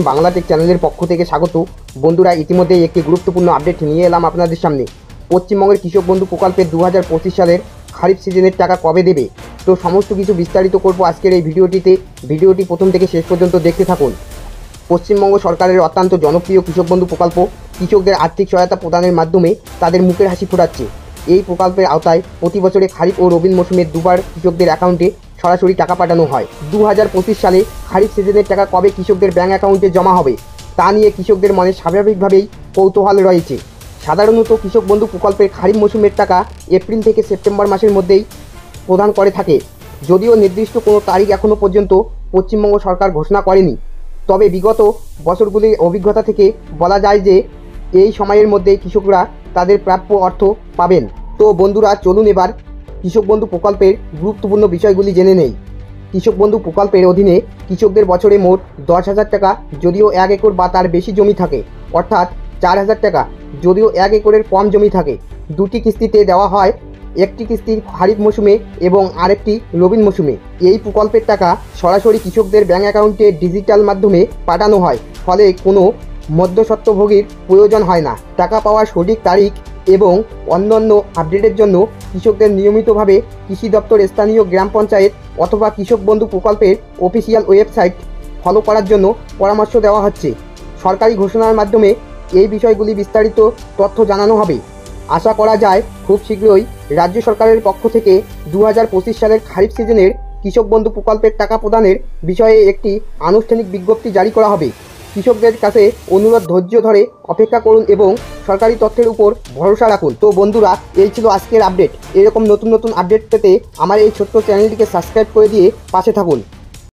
Bangla take চ্যানেলের পক্ষ থেকে স্বাগত। বন্ধুরা, ইতিমধ্যেই একটি গুরুত্বপূর্ণ আপডেট নিয়ে এলাম আপনাদের সামনে। পশ্চিমবঙ্গের কৃষক বন্ধু প্রকল্পের 2025 সালের খারিফ সিজনের টাকা কবে দেবে, তো সমস্ত কিছু বিস্তারিত করব আজকের এই ভিডিওটিতে। ভিডিওটি প্রথম থেকে শেষ পর্যন্ত দেখতে থাকুন। পশ্চিমবঙ্গ সরকারের অত্যন্ত জনপ্রিয় কৃষক বন্ধু প্রকল্প কৃষকদের আর্থিক সহায়তা প্রদানের মাধ্যমে তাদের মুখের হাসি ফোটাচ্ছে। এই প্রকল্পের আওতায় প্রতি বছরে খারিফ ও রবি মৌসুমে দুবার কৃষকদের অ্যাকাউন্টে সরাসরি টাকা পাঠানো হয়। 2025 সালে খারিফ সিজনের টাকা কবে কৃষকদের ব্যাঙ্ক অ্যাকাউন্টে জমা হবে তা নিয়ে কৃষকদের মনে স্বাভাবিকভাবেই কৌতূহল রয়েছে। সাধারণত কৃষক বন্ধু প্রকল্পের খারিফ মৌসুমের টাকা এপ্রিল থেকে সেপ্টেম্বর মাসের মধ্যেই প্রদান করে থাকে। যদিও নির্দিষ্ট কোনো তারিখ এখনও পর্যন্ত পশ্চিমবঙ্গ সরকার ঘোষণা করেনি, তবে বিগত বছরগুলির অভিজ্ঞতা থেকে বলা যায় যে এই সময়ের মধ্যেই কৃষকরা তাদের প্রাপ্য অর্থ পাবেন। তো বন্ধুরা, চলুন এবার কৃষক বন্ধু প্রকল্পের গুরুত্বপূর্ণ বিষয়গুলি জেনে নেই। কৃষক বন্ধু প্রকল্পের অধীনে কৃষকদের বছরে মোট 10,000 টাকা যদিও 1 একর বা তার বেশি জমি থাকে, অর্থাৎ 4,000 টাকা যদিও 1 একরের কম জমি থাকে, দুটি কিস্তিতে দেওয়া হয়। একটি কিস্তি খারিফ মৌসুমে এবং আরেকটি রবি মৌসুমে। এই প্রকল্পের টাকা সরাসরি কৃষকদের ব্যাঙ্ক অ্যাকাউন্টে ডিজিটাল মাধ্যমে পাঠানো হয়, ফলে কোনো মধ্যস্বত্বভোগীর প্রয়োজন হয় না। টাকা পাওয়ার সঠিক তারিখ এবং অন্যান্য আপডেটের জন্য কৃষকদের নিয়মিতভাবে কৃষি দপ্তর, স্থানীয় গ্রাম পঞ্চায়েত অথবা কৃষক বন্ধু প্রকল্পের অফিসিয়াল ওয়েবসাইট ফলো করার জন্য পরামর্শ দেওয়া হচ্ছে। সরকারি ঘোষণার মাধ্যমে এই বিষয়গুলি বিস্তারিত তথ্য জানানো হবে। আশা করা যায় খুব শীঘ্রই রাজ্য সরকারের পক্ষ থেকে 2025 সালের খারিফ সিজনের কৃষক বন্ধু প্রকল্পের টাকা প্রদানের বিষয়ে একটি আনুষ্ঠানিক বিজ্ঞপ্তি জারি করা হবে। কৃষকদের কাছে অনুরোধ, ধৈর্য ধরে অপেক্ষা করুন এবং সরকারি তথ্যের উপর ভরসা রাখুন। তো বন্ধুরা, এই ছিল আজকের আপডেট। এরকম নতুন নতুন আপডেট পেতে আমার এই ছোট্ট চ্যানেলটিকে সাবস্ক্রাইব করে দিয়ে পাশে থাকুন।